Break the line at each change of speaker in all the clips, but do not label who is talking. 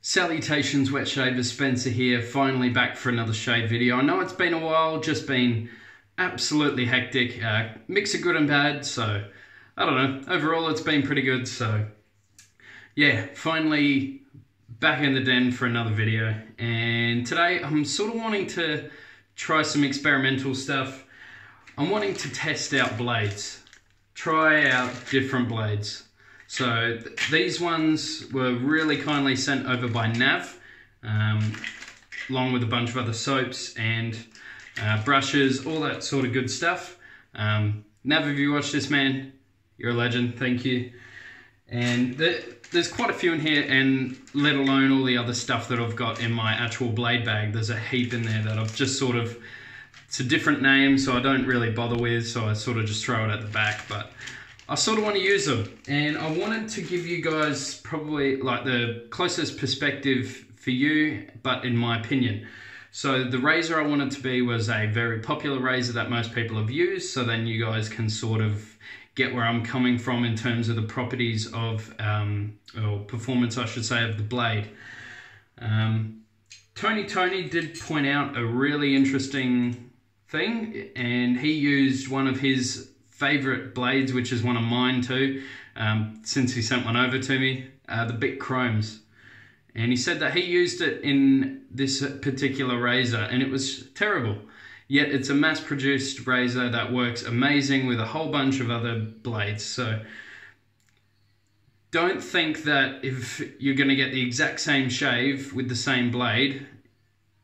Salutations, Wet Shaver Spencer here, finally back for another shave video. I know it's been a while, just been absolutely hectic, mix of good and bad, so I don't know, overall it's been pretty good. So yeah, finally back in the den for another video, and today I'm sort of wanting to try some experimental stuff. I'm wanting to test out blades, try out different blades. So these ones were really kindly sent over by Nav, along with a bunch of other soaps and brushes, all that sort of good stuff. Nav, if you watch this, man, you're a legend, thank you. And there's quite a few in here, and let alone all the other stuff that I've got in my actual blade bag. There's a heap in there that I've just sort of, it's a different name, so I don't really bother with, so I sort of just throw it at the back. But I sort of want to use them, and I wanted to give you guys probably like the closest perspective for you, but in my opinion. So the razor I wanted to be was a very popular razor that most people have used, so then you guys can sort of get where I'm coming from in terms of the properties of, or performance I should say, of the blade. Tony did point out a really interesting thing, and he used one of his favorite blades, which is one of mine too, since he sent one over to me, the Bic Chromes. And he said that he used it in this particular razor and it was terrible. Yet it's a mass-produced razor that works amazing with a whole bunch of other blades. So don't think that if you're going to get the exact same shave with the same blade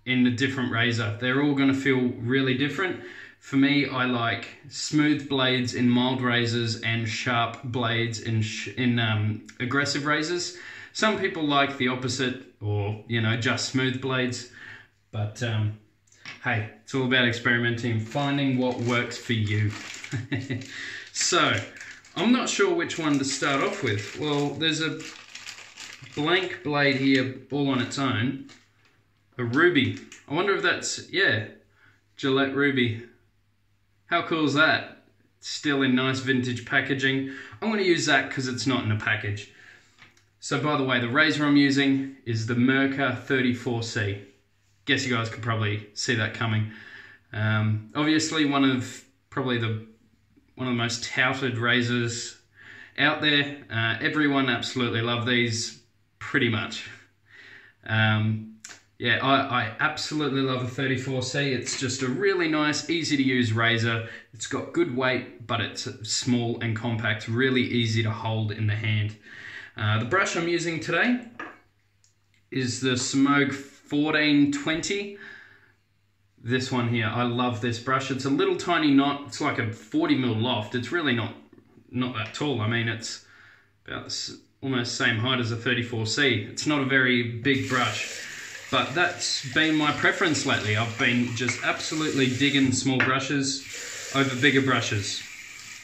in a different razor, they're all going to feel really different. For me, I like smooth blades in mild razors and sharp blades in aggressive razors. Some people like the opposite, or, you know, just smooth blades. But hey, it's all about experimenting, finding what works for you. So, I'm not sure which one to start off with. Well, there's a blank blade here all on its own. A Rubie. I wonder if that's, yeah, Gillette Rubie. How cool is that? Still in nice vintage packaging. I'm going to use that because it's not in a package. So by the way, the razor I'm using is the Merkur 34C. Guess you guys could probably see that coming. Obviously one of the most touted razors out there. Everyone absolutely love these, pretty much. Yeah, I absolutely love a 34C. It's just a really nice, easy to use razor. It's got good weight, but it's small and compact, really easy to hold in the hand. The brush I'm using today is the Smoke 1420. This one here, I love this brush. It's a little tiny knot. It's like a 40mm loft. It's really not that tall. I mean, it's about almost the same height as a 34C. It's not a very big brush. But that's been my preference lately. I've been just absolutely digging small brushes over bigger brushes.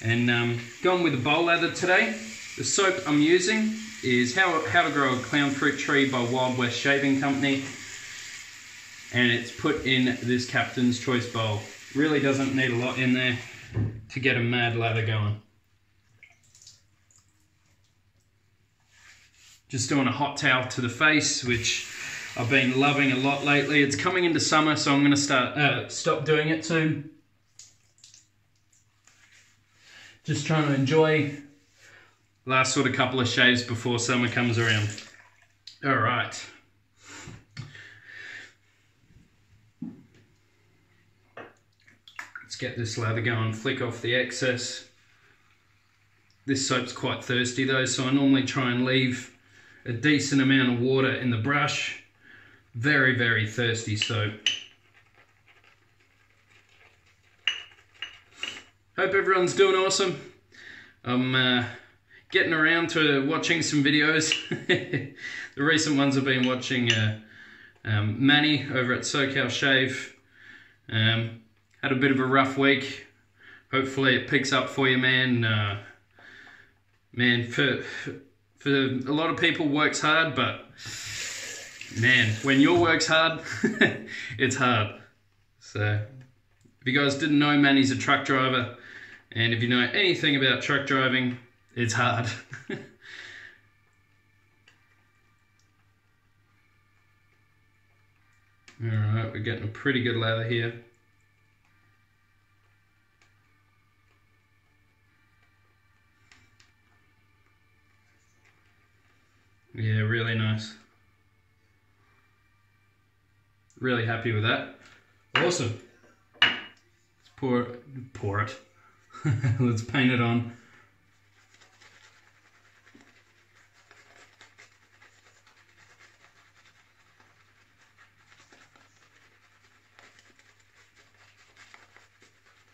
And going with the bowl lather today. The soap I'm using is How to Grow a Clown Fruit Tree by Wild West Shaving Company. And it's put in this Captain's Choice bowl. Really doesn't need a lot in there to get a mad lather going. Just doing a hot towel to the face, which I've been loving a lot lately. It's coming into summer, so I'm going to stop doing it soon. Just trying to enjoy the last sort of couple of shaves before summer comes around. All right. Let's get this lather going, flick off the excess. This soap's quite thirsty though, so I normally try and leave a decent amount of water in the brush. Very, very thirsty soap. Hope everyone's doing awesome. I'm getting around to watching some videos. The recent ones I've been watching Manny over at SoCal Shave. Had a bit of a rough week. Hopefully it picks up for you, man. Man, for a lot of people, works hard, but man, when your work's hard, it's hard. So, if you guys didn't know, Manny's a truck driver, and if you know anything about truck driving, it's hard. Alright, we're getting a pretty good lather here. Yeah, really nice. Really happy with that. Awesome. Let's pour it. Let's paint it on.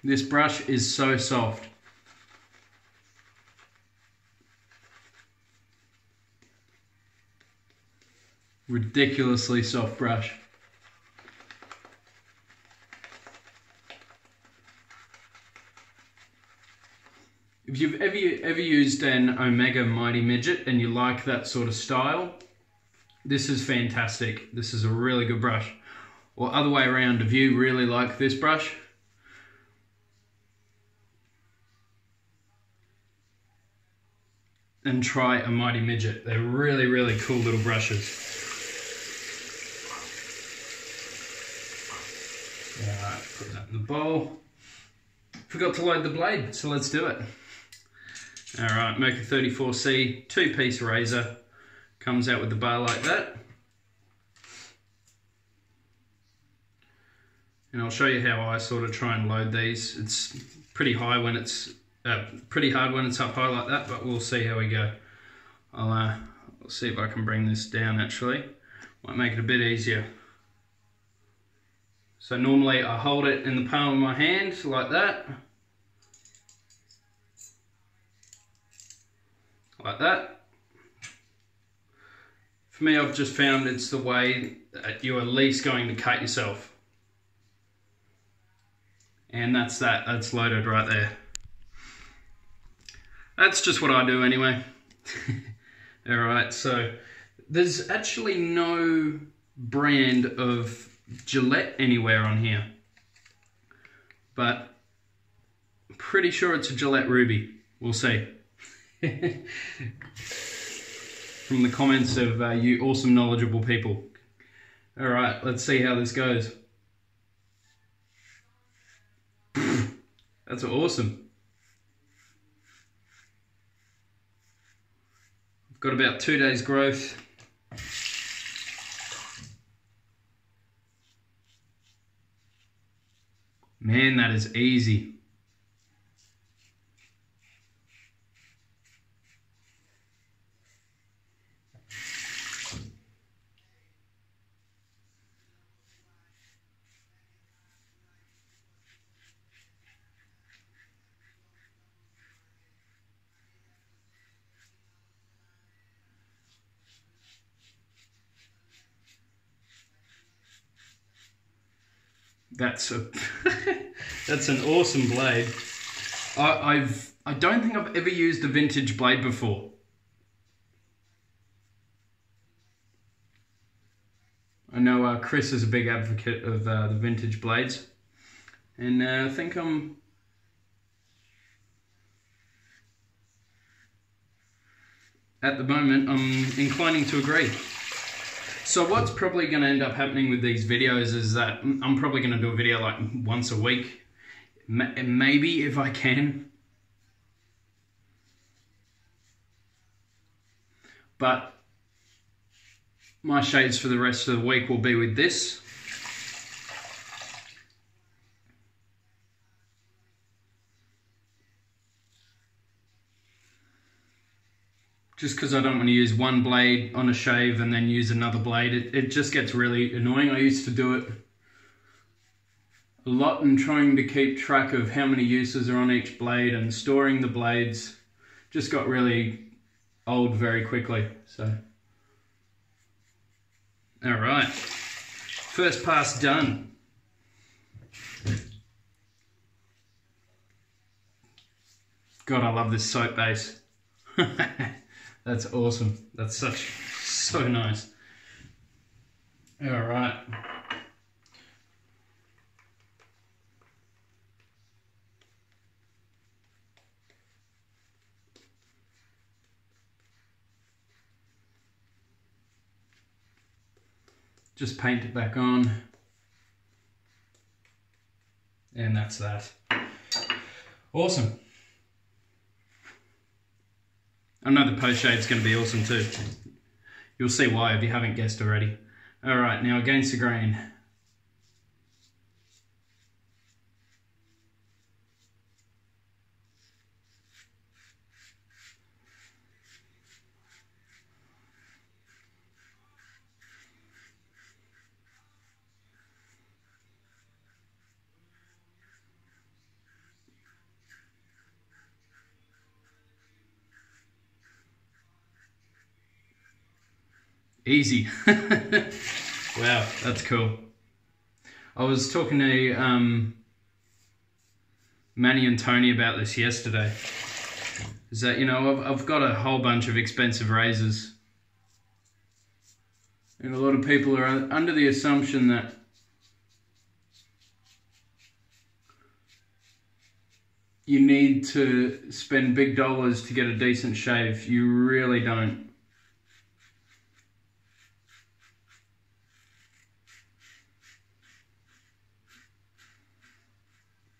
This brush is so soft. Ridiculously soft brush. If you've ever used an Omega Mighty Midget and you like that sort of style, this is fantastic. This is a really good brush. Or other way around, if you really like this brush, then try a Mighty Midget. They're really, really cool little brushes. Alright, put that in the bowl. Forgot to load the blade, so let's do it. Alright, Merkur 34C, 2-piece razor. Comes out with the bar like that. And I'll show you how I sort of try and load these. It's pretty high when it's pretty hard when it's up high like that, but we'll see how we go. I'll see if I can bring this down actually. Might make it a bit easier. So normally I hold it in the palm of my hand like that. Like that. For me, I've just found it's the way that you're at least going to cut yourself. And that's loaded right there. That's just what I do anyway. Alright, so there's actually no brand of Gillette anywhere on here. But I'm pretty sure it's a Gillette Rubie. We'll see. From the comments of you awesome knowledgeable people. Alright, let's see how this goes. That's awesome. I've got about 2 days growth. Man, that is easy. That's an awesome blade. I don't think I've ever used a vintage blade before. I know Chris is a big advocate of the vintage blades, and I think at the moment I'm inclining to agree. So what's probably going to end up happening with these videos is that I'm probably going to do a video like once a week, maybe if I can. But my shades for the rest of the week will be with this. Just because I don't want to use one blade on a shave and then use another blade. It just gets really annoying. I used to do it a lot and trying to keep track of how many uses are on each blade and storing the blades just got really old very quickly. So, all right, first pass done. God, I love this soap base. That's awesome. That's so nice. All right. Just paint it back on. And that's that. Awesome. I know the post shave's going to be awesome too. You'll see why if you haven't guessed already. Alright, now against the grain. Easy. Wow, that's cool. I was talking to Manny and Tony about this yesterday. Is that, you know, I've got a whole bunch of expensive razors. And a lot of people are under the assumption that you need to spend big dollars to get a decent shave. You really don't.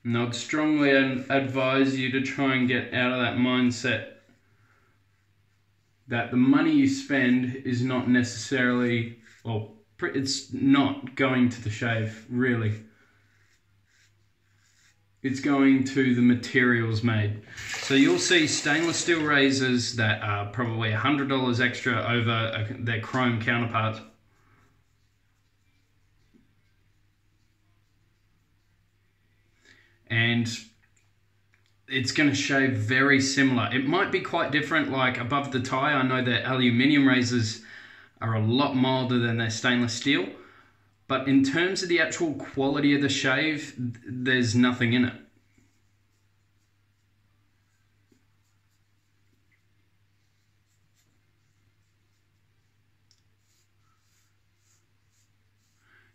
And I'd strongly advise you to try and get out of that mindset that the money you spend is not necessarily, well, it's not going to the shave, really. It's going to the materials made. So you'll see stainless steel razors that are probably $100 extra over their chrome counterpart. And it's going to shave very similar. It might be quite different, like above the tie. I know that aluminium razors are a lot milder than their stainless steel, but in terms of the actual quality of the shave, there's nothing in it.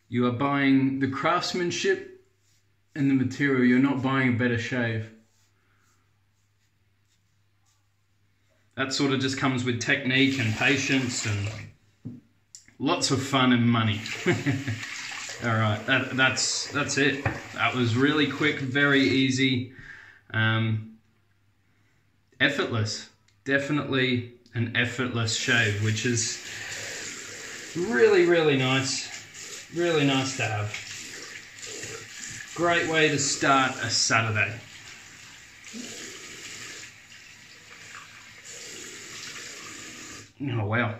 You are buying the craftsmanship and the material. You're not buying a better shave. That sort of just comes with technique and patience and lots of fun and money. All right, that's it. That was really quick, very easy, effortless. Definitely an effortless shave, which is really, really nice. Really nice to have. Great way to start a Saturday. Oh wow.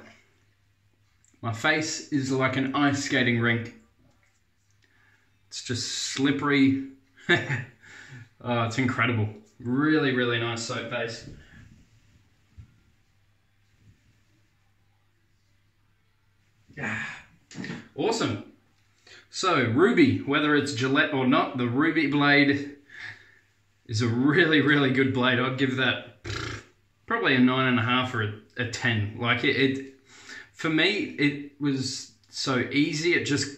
My face is like an ice skating rink. It's just slippery. Oh, it's incredible. Really, really nice soap base. Awesome. So, Rubie, whether it's Gillette or not, the Rubie blade is a really, really good blade. I'd give that probably a 9.5 or a 10. Like for me, it was so easy. It just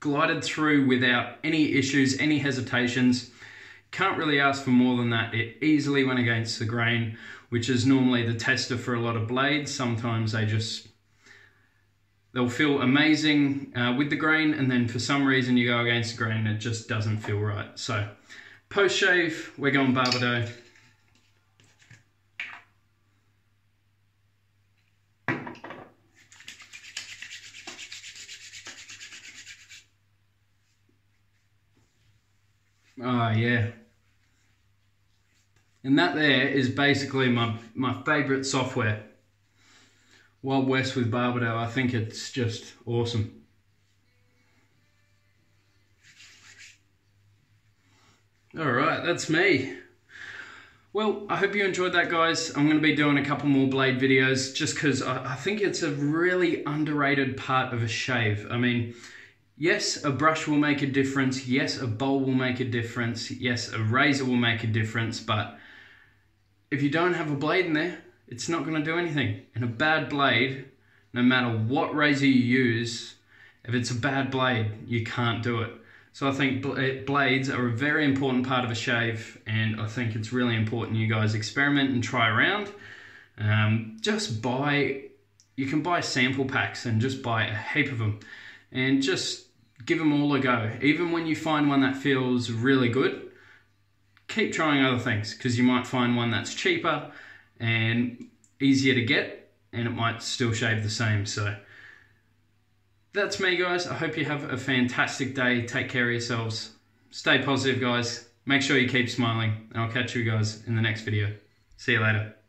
glided through without any issues, any hesitations. Can't really ask for more than that. It easily went against the grain, which is normally the tester for a lot of blades. Sometimes they'll feel amazing with the grain, and then for some reason you go against the grain and it just doesn't feel right. So, post-shave, we're going Barbado. Oh yeah. And that there is basically my favourite software. Wild West with Barbado. I think it's just awesome. Alright, that's me. Well, I hope you enjoyed that, guys. I'm going to be doing a couple more blade videos just because I think it's a really underrated part of a shave. I mean, yes, a brush will make a difference. Yes, a bowl will make a difference. Yes, a razor will make a difference. But if you don't have a blade in there, it's not going to do anything. And a bad blade, no matter what razor you use, if it's a bad blade, you can't do it. So I think blades are a very important part of a shave, and I think it's really important you guys experiment and try around. You can buy sample packs and just buy a heap of them and just give them all a go. Even when you find one that feels really good, keep trying other things, because you might find one that's cheaper and easier to get, and it might still shave the same. So that's me, guys. I hope you have a fantastic day. Take care of yourselves. Stay positive, guys. Make sure you keep smiling, and I'll catch you guys in the next video. See you later.